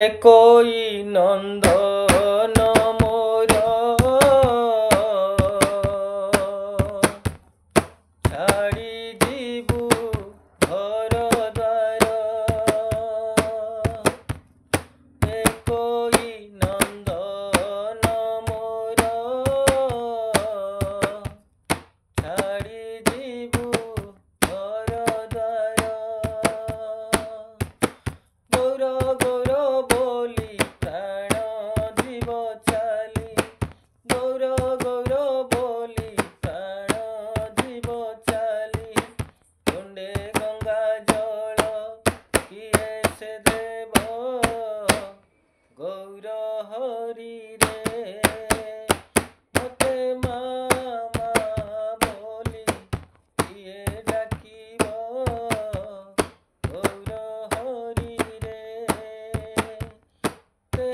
कोई नंदन मोर छाड़ी जीवु घर द्वार कोई नंदन मोर छाड़ी जीवु घर द्वार गौर गौर बोली प्राण जीव चाली गौर गौर बोली प्राण जीव चाली कुंडे गंगा जल किए से देव गौर हरि रे मते मामा बोली किए डाकिब गौर हरि रे ते